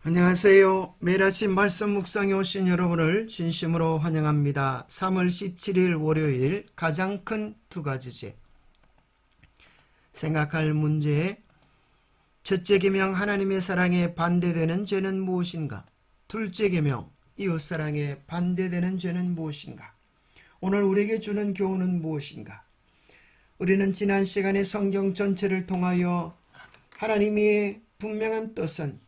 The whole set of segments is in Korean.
안녕하세요. 매일 아침 말씀 묵상에 오신 여러분을 진심으로 환영합니다. 3월 17일 월요일 가장 큰 두 가지 죄. 생각할 문제. 첫째 계명 하나님의 사랑에 반대되는 죄는 무엇인가? 둘째 계명 이웃사랑에 반대되는 죄는 무엇인가? 오늘 우리에게 주는 교훈은 무엇인가? 우리는 지난 시간에 성경 전체를 통하여 하나님의 분명한 뜻은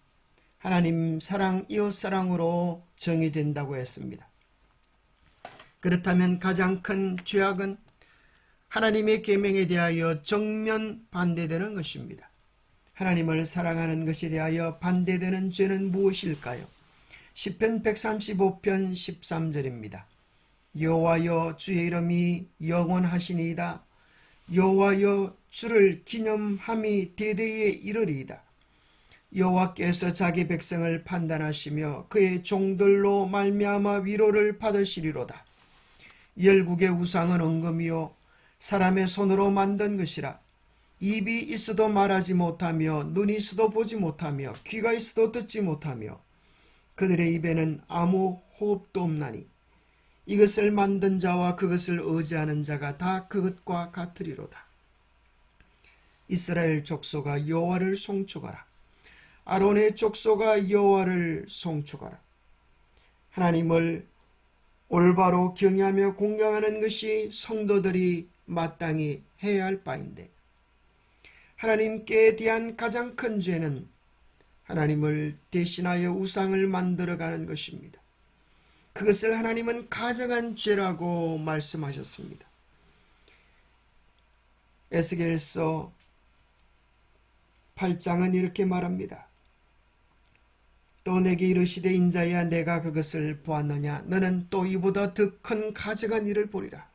하나님 사랑, 이웃 사랑으로 정의된다고 했습니다. 그렇다면 가장 큰 죄악은 하나님의 계명에 대하여 정면 반대되는 것입니다. 하나님을 사랑하는 것에 대하여 반대되는 죄는 무엇일까요? 시편 135편 13절입니다. 여호와여 주의 이름이 영원하시니이다. 여호와여 주를 기념함이 대대에 이르리이다. 여호와께서 자기 백성을 판단하시며 그의 종들로 말미암아 위로를 받으시리로다. 열국의 우상은 엉금이요 사람의 손으로 만든 것이라. 입이 있어도 말하지 못하며 눈이 있어도 보지 못하며 귀가 있어도 듣지 못하며 그들의 입에는 아무 호흡도 없나니 이것을 만든 자와 그것을 의지하는 자가 다 그것과 같으리로다. 이스라엘 족속아 여호와를 송축하라. 아론의 족속아 여호와를 송축하라. 하나님을 올바로 경외하며 공경하는 것이 성도들이 마땅히 해야 할 바인데 하나님께 대한 가장 큰 죄는 하나님을 대신하여 우상을 만들어가는 것입니다. 그것을 하나님은 가증한 죄라고 말씀하셨습니다. 에스겔서 8장은 이렇게 말합니다. 또 내게 이르시되 인자야 내가 그것을 보았느냐 너는 또 이보다 더 큰 가증한 일을 보리라.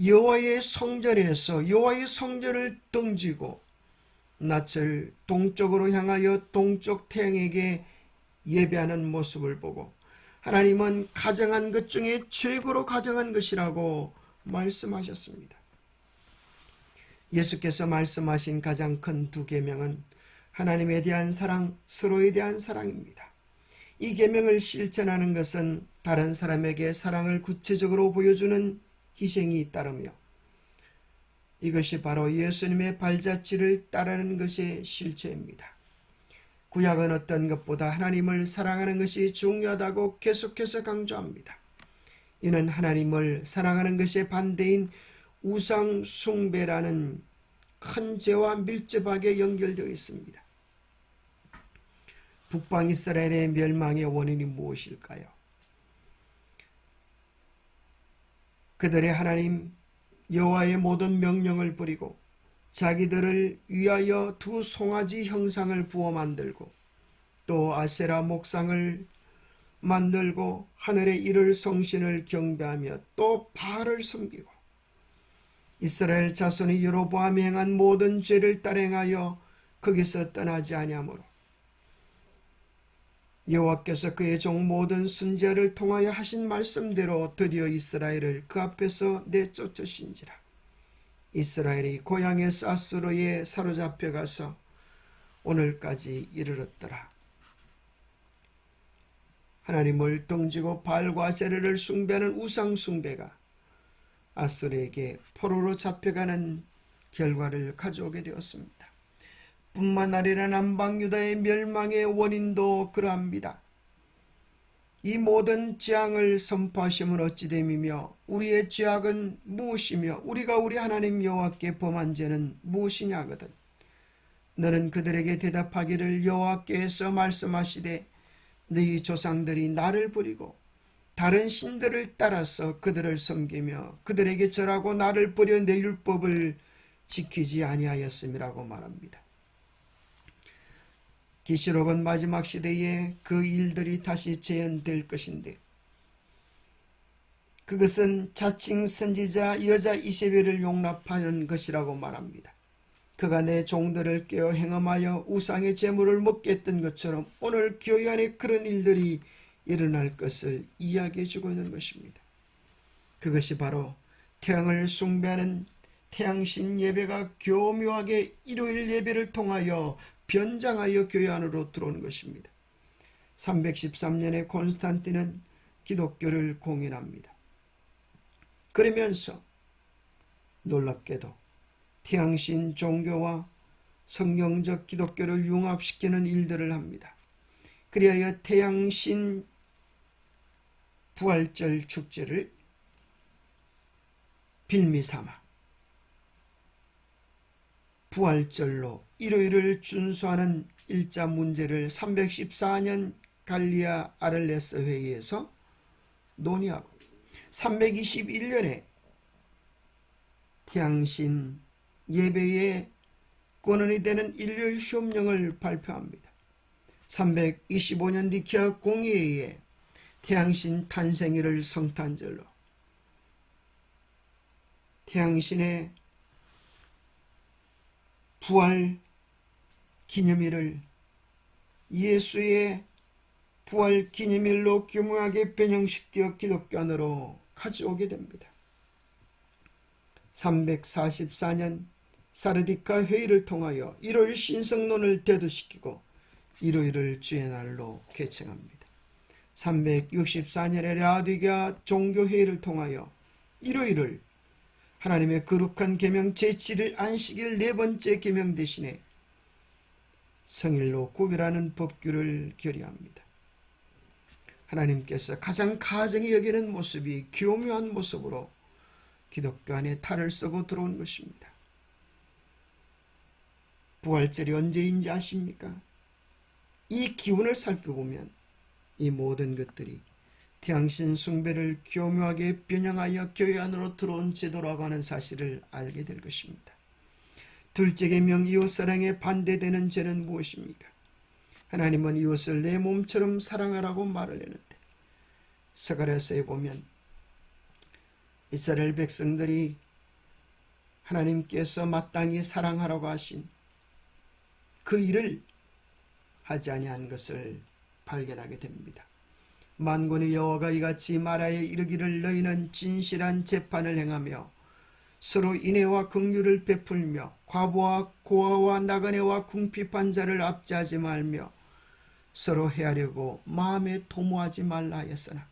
여호와의 성전에서 여호와의 성전을 등지고 낯을 동쪽으로 향하여 동쪽 태양에게 예배하는 모습을 보고 하나님은 가증한 것 중에 최고로 가증한 것이라고 말씀하셨습니다. 예수께서 말씀하신 가장 큰 두 계명은 하나님에 대한 사랑, 서로에 대한 사랑입니다. 이 계명을 실천하는 것은 다른 사람에게 사랑을 구체적으로 보여주는 희생이 따르며 이것이 바로 예수님의 발자취를 따르는 것의 실체입니다. 구약은 어떤 것보다 하나님을 사랑하는 것이 중요하다고 계속해서 강조합니다. 이는 하나님을 사랑하는 것의 반대인 우상 숭배라는 큰 죄와 밀접하게 연결되어 있습니다. 북방 이스라엘의 멸망의 원인이 무엇일까요? 그들의 하나님 여호와의 모든 명령을 버리고 자기들을 위하여 두 송아지 형상을 부어 만들고 또 아세라 목상을 만들고 하늘의 이를 성신을 경배하며 또 바알을 섬기고 이스라엘 자손이 여로보암이 행한 모든 죄를 따행하여 거기서 떠나지 아니하므로 여호와께서 그의 종 모든 선지자를 통하여 하신 말씀대로 드디어 이스라엘을 그 앞에서 내쫓으신지라. 이스라엘이 고향에서 아수르에 사로잡혀 가서 오늘까지 이르렀더라. 하나님을 등지고 바알과 아세라를 숭배하는 우상 숭배가 아수르에게 포로로 잡혀가는 결과를 가져오게 되었습니다. 뿐만 아니라 남방유다의 멸망의 원인도 그러합니다. 이 모든 재앙을 선포하심은 어찌 됨이며 우리의 죄악은 무엇이며 우리가 우리 하나님 여호와께 범한 죄는 무엇이냐거든. 너는 그들에게 대답하기를 여호와께서 말씀하시되 너희 조상들이 나를 버리고 다른 신들을 따라서 그들을 섬기며 그들에게 절하고 나를 버려 내 율법을 지키지 아니하였음이라고 말합니다. 계시록은 마지막 시대에 그 일들이 다시 재현될 것인데 그것은 자칭 선지자 여자 이세벨을 용납하는 것이라고 말합니다. 그가 내 종들을 깨어 행음하여 우상의 제물을 먹게 했던 것처럼 오늘 교회 안에 그런 일들이 일어날 것을 이야기해 주고 있는 것입니다. 그것이 바로 태양을 숭배하는 태양신 예배가 교묘하게 일요일 예배를 통하여 변장하여 교회 안으로 들어오는 것입니다. 313년에 콘스탄틴은 기독교를 공인합니다. 그러면서 놀랍게도 태양신 종교와 성경적 기독교를 융합시키는 일들을 합니다. 그리하여 태양신 부활절 축제를 빌미삼아 부활절로 일요일을 준수하는 일자 문제를 314년 갈리아 아를레스 회의에서 논의하고 321년에 태양신 예배의 권원이 되는 일요일 시험령을 발표합니다. 325년 니케아 공의회에 태양신 탄생일을 성탄절로, 태양신의 부활 기념일을 예수의 부활 기념일로 교묘하게 변형시켜 기독교 안으로 가져오게 됩니다. 344년 사르디카 회의를 통하여 일요일 신성론을 대두시키고 일요일을 주의 날로 개칭합니다. 364년에 라디가 종교회의를 통하여 일요일을 하나님의 거룩한 계명 제7일 안식일 네 번째 계명 대신에 성일로 구별하는 법규를 결의합니다. 하나님께서 가장 가증히 여기는 모습이 교묘한 모습으로 기독교 안에 탈을 쓰고 들어온 것입니다. 부활절이 언제인지 아십니까? 이 기운을 살펴보면 이 모든 것들이 태양신 숭배를 교묘하게 변형하여 교회 안으로 들어온 제도라고 하는 사실을 알게 될 것입니다. 둘째 계명 이웃사랑에 반대되는 죄는 무엇입니까? 하나님은 이웃을 내 몸처럼 사랑하라고 말을 했는데 스가랴서에 보면 이스라엘 백성들이 하나님께서 마땅히 사랑하라고 하신 그 일을 하지 아니한 것을 발견하게 됩니다. 만군의 여호와가 이같이 말하여 이르기를 너희는 진실한 재판을 행하며 서로 인애와 긍휼을 베풀며 과부와 고아와 나그네와 궁핍한 자를 압제하지 말며 서로 해하려고 마음에 도모하지 말라 하였으나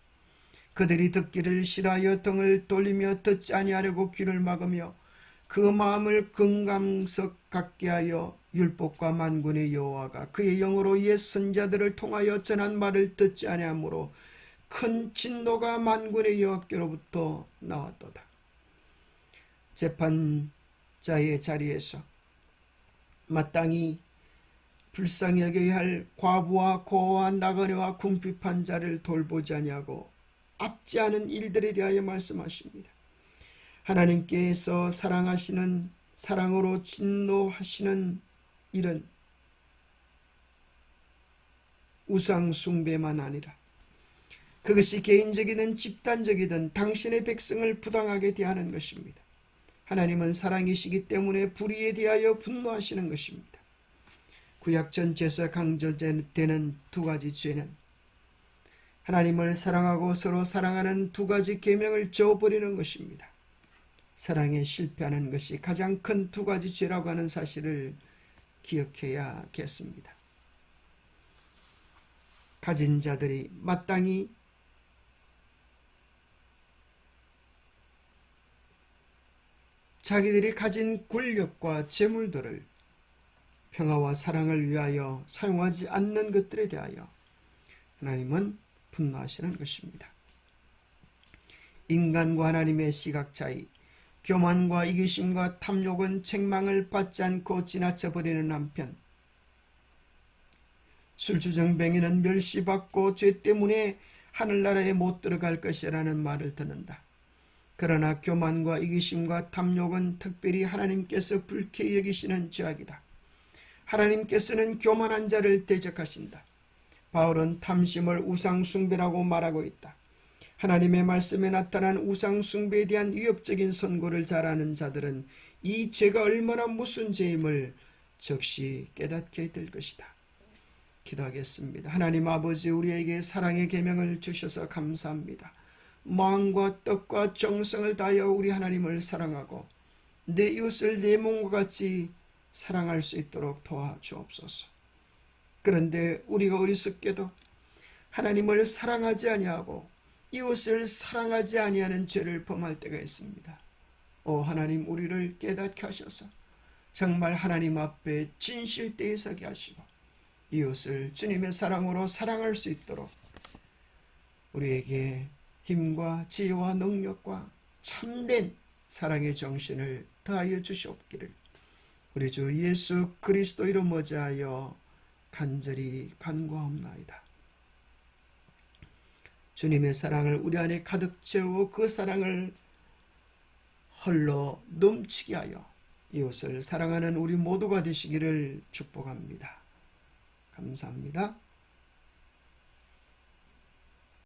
그들이 듣기를 싫어하여 등을 돌리며 듣지 아니하려고 귀를 막으며 그 마음을 금강석 같게 하여 율법과 만군의 여호와가 그의 영으로 옛 선자들을 통하여 전한 말을 듣지 아니하므로 큰 진노가 만군의 여호와께로부터 나왔도다. 재판자의 자리에서 마땅히 불쌍히 여겨야 할 과부와 고아와 나그네와 궁핍한 자를 돌보지 아니하고 압제하는 일들에 대하여 말씀하십니다. 하나님께서 사랑하시는 사랑으로 진노하시는 일은 우상 숭배만 아니라 그것이 개인적이든 집단적이든 당신의 백성을 부당하게 대하는 것입니다. 하나님은 사랑이시기 때문에 불의에 대하여 분노하시는 것입니다. 구약 전체에서 강조되는 두 가지 죄는 하나님을 사랑하고 서로 사랑하는 두 가지 계명을 저버리는 것입니다. 사랑에 실패하는 것이 가장 큰 두 가지 죄라고 하는 사실을 기억해야겠습니다. 가진 자들이 마땅히 자기들이 가진 권력과 재물들을 평화와 사랑을 위하여 사용하지 않는 것들에 대하여 하나님은 분노하시는 것입니다. 인간과 하나님의 시각 차이, 교만과 이기심과 탐욕은 책망을 받지 않고 지나쳐버리는 한편 술주정뱅이는 멸시받고 죄 때문에 하늘나라에 못 들어갈 것이라는 말을 듣는다. 그러나 교만과 이기심과 탐욕은 특별히 하나님께서 불쾌히 여기시는 죄악이다. 하나님께서는 교만한 자를 대적하신다. 바울은 탐심을 우상숭배라고 말하고 있다. 하나님의 말씀에 나타난 우상숭배에 대한 위협적인 선고를 잘 아는 자들은 이 죄가 얼마나 무슨 죄임을 적시 깨닫게 될 것이다. 기도하겠습니다. 하나님 아버지, 우리에게 사랑의 계명을 주셔서 감사합니다. 마음과 뜻과 정성을 다하여 우리 하나님을 사랑하고 내 이웃을 내 몸과 같이 사랑할 수 있도록 도와주옵소서. 그런데 우리가 어리석게도 하나님을 사랑하지 아니하고 이웃을 사랑하지 아니하는 죄를 범할 때가 있습니다. 오 하나님, 우리를 깨닫게 하셔서 정말 하나님 앞에 진실되이 서게 하시고 이웃을 주님의 사랑으로 사랑할 수 있도록 우리에게 힘과 지혜와 능력과 참된 사랑의 정신을 더하여 주시옵기를 우리 주 예수 그리스도 이름 머지하여 간절히 간구하옵나이다. 주님의 사랑을 우리 안에 가득 채우고 그 사랑을 헐러 넘치게 하여 이웃을 사랑하는 우리 모두가 되시기를 축복합니다. 감사합니다.